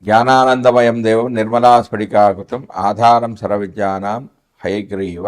జ్ఞానానందమయం దేవం నిర్మలాస్ఫటికాకృతం ఆధారం సర్వవిద్యానాం హయగ్రీవ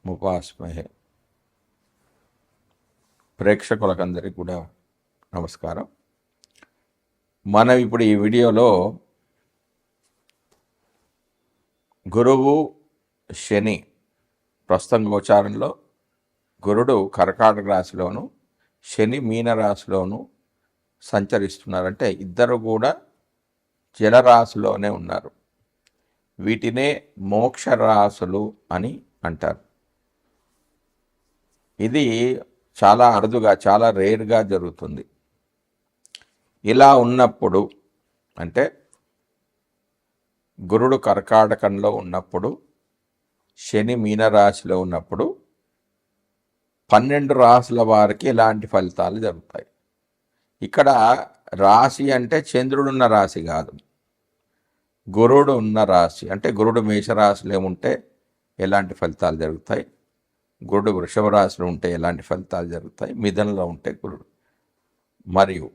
ముపాస్మహే. ప్రేక్షకులకందరికీ కూడా నమస్కారం. మనం ఇప్పుడు ఈ వీడియోలో గురువు శని ప్రస్తుతం గోచారంలో గురుడు కర్కాటక రాశిలోను శని మీన రాశిలోను సంచరిస్తున్నారంటే ఇద్దరు కూడా జలరాశిలోనే ఉన్నారు. వీటినే మోక్ష రాశులు అని అంటారు. ఇది చాలా అరుదుగా చాలా రేర్గా జరుగుతుంది. ఇలా ఉన్నప్పుడు అంటే గురుడు కర్కాటకంలో ఉన్నప్పుడు శని మీనరాశిలో ఉన్నప్పుడు 12 రాశుల వారికి ఇలాంటి ఫలితాలు జరుగుతాయి. ఇక్కడ రాశి అంటే చంద్రుడున్న రాశి కాదు, గురుడు ఉన్న రాశి. అంటే గురుడు మేషరాశిలో ఉంటే ఎలాంటి ఫలితాలు జరుగుతాయి, గురుడు వృషభ రాశిలో ఉంటే ఎలాంటి ఫలితాలు జరుగుతాయి, మిథునంలో ఉంటే గురుడు. మరియు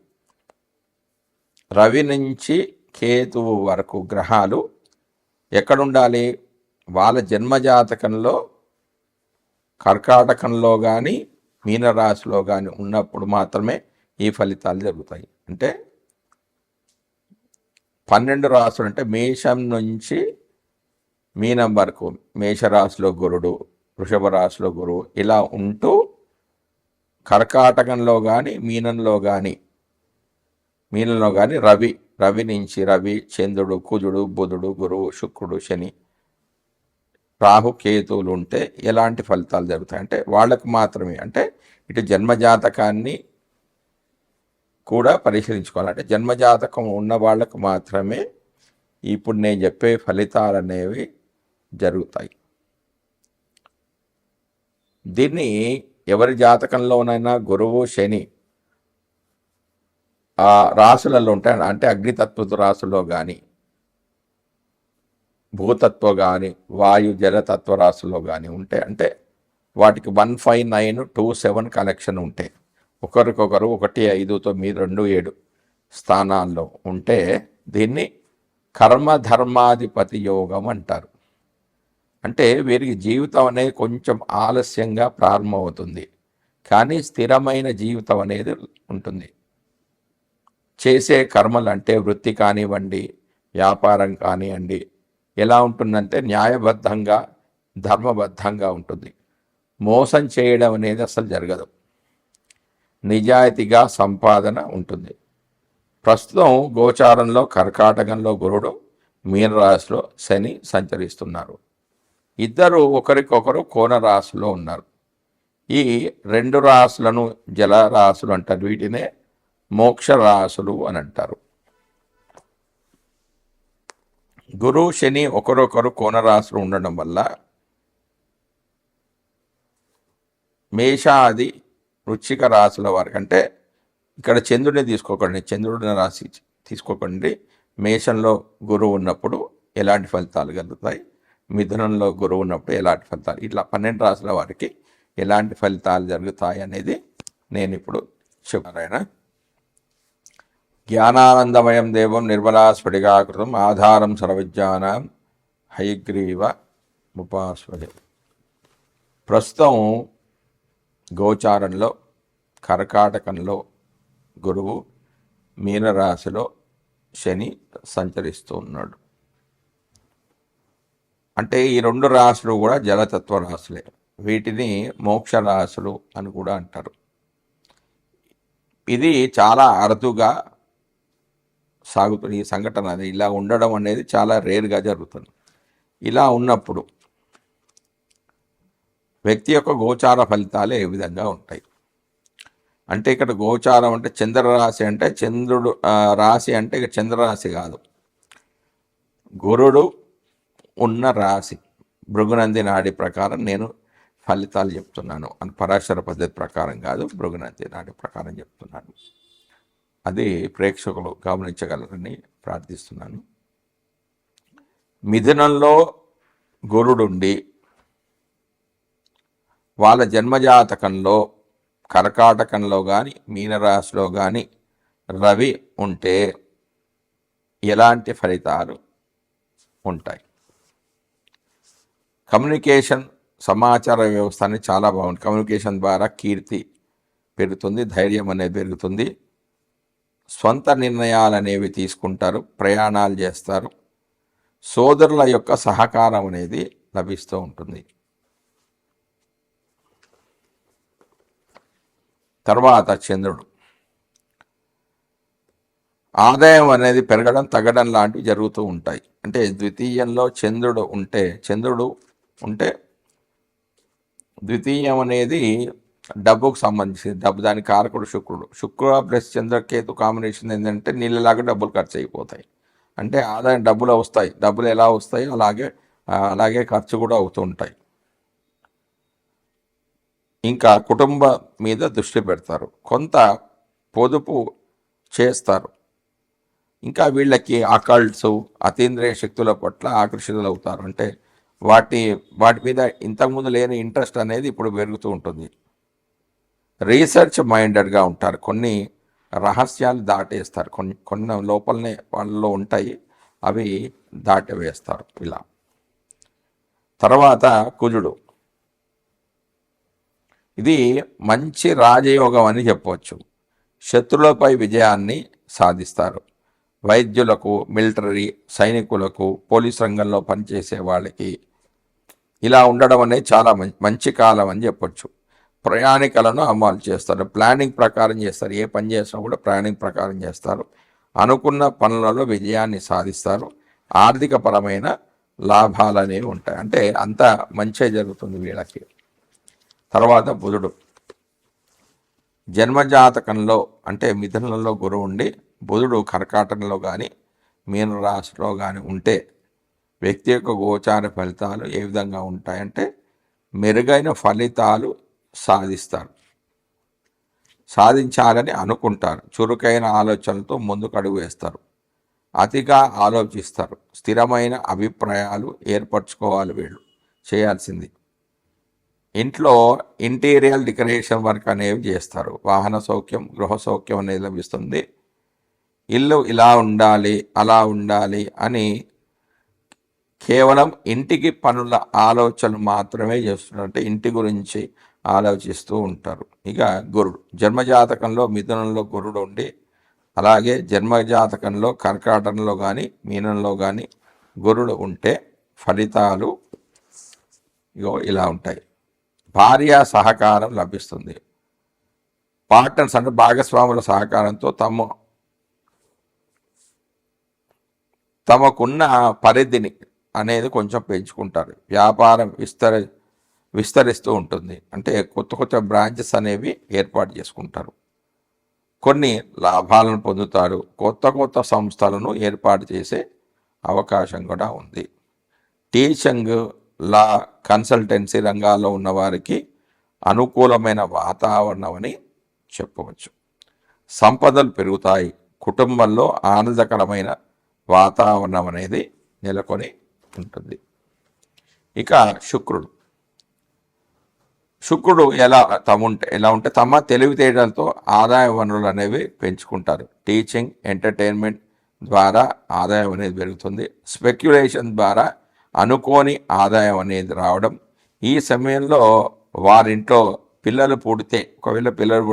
రవి నుంచి కేతువు వరకు గ్రహాలు ఎక్కడుండాలి? వాళ్ళ జన్మజాతకంలో కర్కాటకంలో కానీ మీనరాశిలో కానీ ఉన్నప్పుడు మాత్రమే ఈ ఫలితాలు జరుగుతాయి. అంటే 12 రాశులు అంటే మేషం నుంచి మీనం వరకు, మేషరాశిలో గురుడు, వృషభ రాశిలో గురువు ఇలా ఉంటూ కర్కాటకంలో కానీ మీనంలో కానీ రవి నుంచి రవి, చంద్రుడు, కుజుడు, బుధుడు, గురువు, శుక్రుడు, శని, రాహు, కేతువులు ఉంటే ఎలాంటి ఫలితాలు జరుగుతాయి అంటే వాళ్ళకు మాత్రమే. అంటే ఇటు జన్మజాతకాన్ని కూడా పరిశీలించుకోవాలి. అంటే జన్మజాతకం ఉన్న వాళ్ళకు మాత్రమే ఇప్పుడు నేను చెప్పే ఫలితాలు అనేవి జరుగుతాయి. దీన్ని ఎవరి జాతకంలోనైనా గురువు శని ఆ రాశులలో ఉంటాయి. అంటే అగ్నితత్వ రాశుల్లో కానీ, భూతత్వ కానీ, వాయు జలతత్వ రాశుల్లో కానీ ఉంటే, అంటే వాటికి 1, 5, 9, 2, 7 కనెక్షన్ ఉంటే, ఒకరికొకరు 1, 5, 9, 2, 7 స్థానాల్లో ఉంటే దీన్ని కర్మధర్మాధిపతి యోగం అంటారు. అంటే వీరికి జీవితం అనేది కొంచెం ఆలస్యంగా ప్రారంభమవుతుంది, కానీ స్థిరమైన జీవితం అనేది ఉంటుంది. చేసే కర్మలు అంటే వృత్తి కానివ్వండి, వ్యాపారం కానివ్వండి, ఎలా ఉంటుందంటే న్యాయబద్ధంగా ధర్మబద్ధంగా ఉంటుంది. మోసం చేయడం అనేది అసలు జరగదు, నిజాయితీగా సంపాదన ఉంటుంది. ప్రస్తుతం గోచారంలో కర్కాటకంలో గురుడు, మీనరాశిలో శని సంచరిస్తున్నారు. ఇద్దరు ఒకరికొకరు కోణ రాశిలో ఉన్నారు. ఈ 2 రాశులను జలరాశులు అంటారు. వీటినే మోక్ష రాశులు అని అంటారు. గురు శని ఒకరొకరు కోణరాశులు ఉండడం వల్ల మేషాది వృశ్చిక రాశుల వారికి, అంటే ఇక్కడ చంద్రుడిని తీసుకోకండి, చంద్రుడిని రాశి తీసుకోకండి. మేషంలో గురువు ఉన్నప్పుడు ఎలాంటి ఫలితాలు కలుగుతాయి, మిథునంలో గురువు ఉన్నప్పుడు ఎలాంటి ఫలితాలు, ఇట్లా 12 రాశుల వారికి ఎలాంటి ఫలితాలు జరుగుతాయి అనేది నేను ఇప్పుడు చెప్తాను. జ్ఞానానందమయం దేవం నిర్మలాస్ఫటికాకృతం ఆధారం సర్వవిద్యానాం హయగ్రీవ ముపాస్మహే. ప్రస్తుతం గోచారంలో కర్కాటకంలో గురువు, మీనరాశిలో శని సంచరిస్తూ ఉన్నాడు. అంటే ఈ 2 రాశులు కూడా జలతత్వ రాశులే. వీటిని మోక్ష రాశులు అని కూడా అంటారు. ఇది చాలా అరుదుగా సాగుతుంది ఈ సంఘటన. అది ఇలా ఉండడం అనేది చాలా రేర్గా జరుగుతుంది. ఇలా ఉన్నప్పుడు వ్యక్తి యొక్క గోచార ఫలితాలు ఏ విధంగా ఉంటాయి అంటే, ఇక్కడ గోచారం అంటే చంద్రరాశి, అంటే చంద్రుడు రాశి అంటే ఇక చంద్రరాశి కాదు, గురుడు ఉన్న రాశి. భృగునంది నాడి ప్రకారం నేను ఫలితాలు చెప్తున్నాను, అని పరాశర పద్ధతి ప్రకారం కాదు, భృగునంది నాడి ప్రకారం చెప్తున్నాను. అది ప్రేక్షకులు గమనించగలరని ప్రార్థిస్తున్నాను. మిథునంలో గురుడుండి వాళ్ళ జన్మజాతకంలో కర్కాటకంలో కానీ మీనరాశిలో కానీ రవి ఉంటే ఎలాంటి ఫలితాలు ఉంటాయి. కమ్యూనికేషన్ సమాచార వ్యవస్థ అనేది చాలా బాగుంది. కమ్యూనికేషన్ ద్వారా కీర్తి పెరుగుతుంది, ధైర్యం అనేది పెరుగుతుంది, స్వంత నిర్ణయాలు అనేవి తీసుకుంటారు, ప్రయాణాలు చేస్తారు, సోదరుల యొక్క సహకారం అనేది లభిస్తూ ఉంటుంది. తర్వాత చంద్రుడు, ఆదాయం అనేది పెరగడం తగ్గడం లాంటివి జరుగుతూ ఉంటాయి. అంటే ద్వితీయంలో చంద్రుడు ఉంటే ద్వితీయం అనేది డబ్బుకు సంబంధించి డబ్బు, దాని కారకుడు శుక్ర ప్లస్ చంద్రకేతు కాంబినేషన్ ఏంటంటే నీళ్ళలాగా డబ్బులు ఖర్చు అయిపోతాయి. అంటే ఆదాయం డబ్బులు వస్తాయి, డబ్బులు ఎలా వస్తాయి అలాగే ఖర్చు కూడా అవుతూ ఉంటాయి. ఇంకా కుటుంబం మీద దృష్టి పెడతారు, కొంత పొదుపు చేస్తారు. ఇంకా వీళ్ళకి అకల్ట్స్, అతీంద్రియ శక్తుల పట్ల ఆకర్షితులు అవుతారు. అంటే వాటి మీద ఇంతకుముందు లేని ఇంట్రెస్ట్ అనేది ఇప్పుడు పెరుగుతూ ఉంటుంది. రీసెర్చ్ మైండెడ్గా ఉంటారు, కొన్ని రహస్యాలు దాటేస్తారు, కొన్ని లోపలనే వాళ్ళలో ఉంటాయి, అవి దాటివేస్తారు ఇలా. తర్వాత కుజుడు, ఇది మంచి రాజయోగం అని చెప్పవచ్చు. శత్రువులపై విజయాన్ని సాధిస్తారు. వైద్యులకు, మిలిటరీ సైనికులకు, పోలీస్ రంగంలో పనిచేసే వాళ్ళకి ఇలా ఉండడం అనేది చాలా మంచి కాలం అని చెప్పొచ్చు. ప్రయాణికులను అమలు చేస్తారు, ప్లానింగ్ ప్రకారం చేస్తారు, ఏ పని చేసినా కూడా ప్లానింగ్ ప్రకారం చేస్తారు, అనుకున్న పనులలో విజయాన్ని సాధిస్తారు, ఆర్థిక పరమైన లాభాలు అనేవి ఉంటాయి. అంటే అంత మంచి జరుగుతుంది వీళ్ళకి. తర్వాత బుధుడు, జన్మజాతకంలో అంటే మిథునంలో గురువు ఉండి బుధుడు కర్కాటకంలో కానీ మీనరాశిలో కానీ ఉంటే వ్యక్తి యొక్క గోచార ఫలితాలు ఏ విధంగా ఉంటాయంటే మెరుగైన ఫలితాలు సాధించాలని అనుకుంటారు, చురుకైన ఆలోచనలతో ముందుకు అడుగు వేస్తారు, అతిగా ఆలోచిస్తారు, స్థిరమైన అభిప్రాయాలు ఏర్పరచుకోవాలి వీళ్ళు చేయాల్సింది. ఇంట్లో ఇంటీరియర్ డెకరేషన్ వర్క్ అనేవి చేస్తారు, వాహన సౌఖ్యం, గృహ సౌఖ్యం అనేది లభిస్తుంది. ఇల్లు ఇలా ఉండాలి, అలా ఉండాలి అని కేవలం ఇంటికి పనుల ఆలోచనలు మాత్రమే చేస్తున్నారు, అంటే ఇంటి గురించి ఆలోచిస్తూ ఉంటారు. ఇక గురుడు, జన్మజాతకంలో మిథునంలో గురుడు ఉండి అలాగే జన్మజాతకంలో కర్కాటకంలో కానీ మీనంలో కానీ గురుడు ఉంటే ఫలితాలు ఇలా ఉంటాయి. భార్య సహకారం లభిస్తుంది, పార్ట్నర్స్ అంటే భాగస్వాముల సహకారంతో తమకున్న పరిధిని అనేది కొంచెం పెంచుకుంటారు, వ్యాపారం విస్తరిస్తూ ఉంటుంది, అంటే కొత్త బ్రాంచెస్ అనేవి ఏర్పాటు చేసుకుంటారు, కొన్ని లాభాలను పొందుతారు, కొత్త సంస్థలను ఏర్పాటు చేసే అవకాశం కూడా ఉంది. టీచింగ్, లా, కన్సల్టెన్సీ రంగాల్లో ఉన్నవారికి అనుకూలమైన వాతావరణం అని చెప్పవచ్చు. సంపదలు పెరుగుతాయి, కుటుంబంలో ఆనందకరమైన వాతావరణం అనేది నెలకొని ఉంటుంది. ఇక శుక్రుడు ఎలా ఉంటే తమ తెలివితేటలతో ఆదాయ వనరులు అనేవి పెంచుకుంటారు. టీచింగ్, ఎంటర్టైన్మెంట్ ద్వారా ఆదాయం అనేది పెరుగుతుంది. స్పెక్యులేషన్ ద్వారా అనుకోని ఆదాయం అనేది రావడం. ఈ సమయంలో వారింట్లో ఒకవేళ పిల్లలు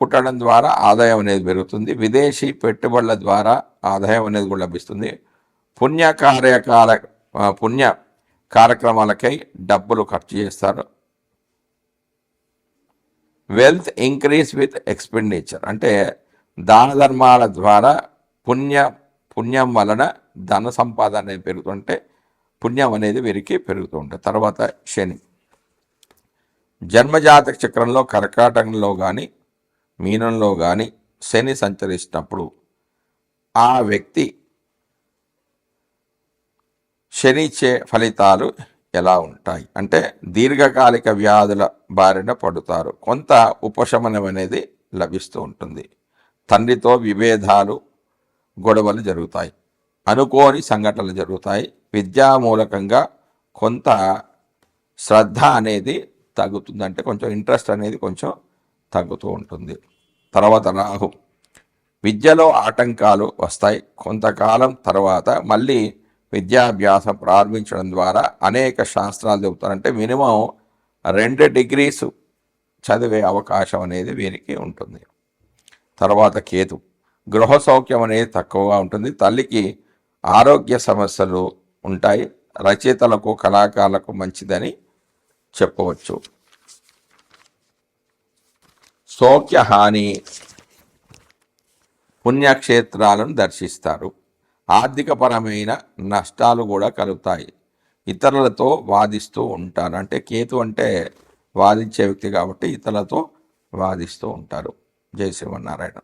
పుట్టడం ద్వారా ఆదాయం అనేది పెరుగుతుంది. విదేశీ పెట్టుబడుల ద్వారా ఆదాయం అనేది కూడా లభిస్తుంది. పుణ్య కార్యక్రమాలకై డబ్బులు ఖర్చు చేస్తారు. వెల్త్ ఇంక్రీజ్ విత్ ఎక్స్పెండిచర్, అంటే దాన ధర్మాల ద్వారా పుణ్యం వలన ధన సంపాదన అనేది పెరుగుతుంటే పుణ్యం అనేది వీరికి పెరుగుతూ ఉంటుంది. తర్వాత శని, జన్మజాతక చక్రంలో కర్కాటకంలో కానీ మీనంలో కానీ శని సంచరిస్తున్నప్పుడు ఆ వ్యక్తి శనిచ్చే ఫలితాలు ఎలా ఉంటాయి అంటే దీర్ఘకాలిక వ్యాధుల బారిన పడుతారు, కొంత ఉపశమనం అనేది లభిస్తూ ఉంటుంది, తండ్రితో విభేదాలు, గొడవలు జరుగుతాయి, అనుకోని సంఘటనలు జరుగుతాయి, విద్యామూలకంగా కొంత శ్రద్ధ అనేది తగ్గుతుంది, అంటే కొంచెం ఇంట్రెస్ట్ అనేది కొంచెం తగ్గుతూ ఉంటుంది. తర్వాత రాహు, విద్యలో ఆటంకాలు వస్తాయి. కొంతకాలం తర్వాత మళ్ళీ విద్యాభ్యాసం ప్రారంభించడం ద్వారా అనేక శాస్త్రాలు చెబుతారంటే మినిమం 2 డిగ్రీస్ చదివే అవకాశం అనేది వీరికి ఉంటుంది. తర్వాత కేతు గృహ సౌఖ్యం అనేది తక్కువగా ఉంటుంది. తల్లికి ఆరోగ్య సమస్యలు ఉంటాయి. రచయితలకు కళాకారులకు మంచిదని చెప్పవచ్చు. సౌఖ్యహాని పుణ్యక్షేత్రాలను దర్శిస్తారు. ఆర్థికపరమైన నష్టాలు కూడా కలుగుతాయి. ఇతరులతో వాదిస్తూ ఉంటారు. అంటే కేతు అంటే వాదించే వ్యక్తి కాబట్టి ఇతరులతో వాదిస్తూ ఉంటారు. జై శ్రీమన్నారాయణ.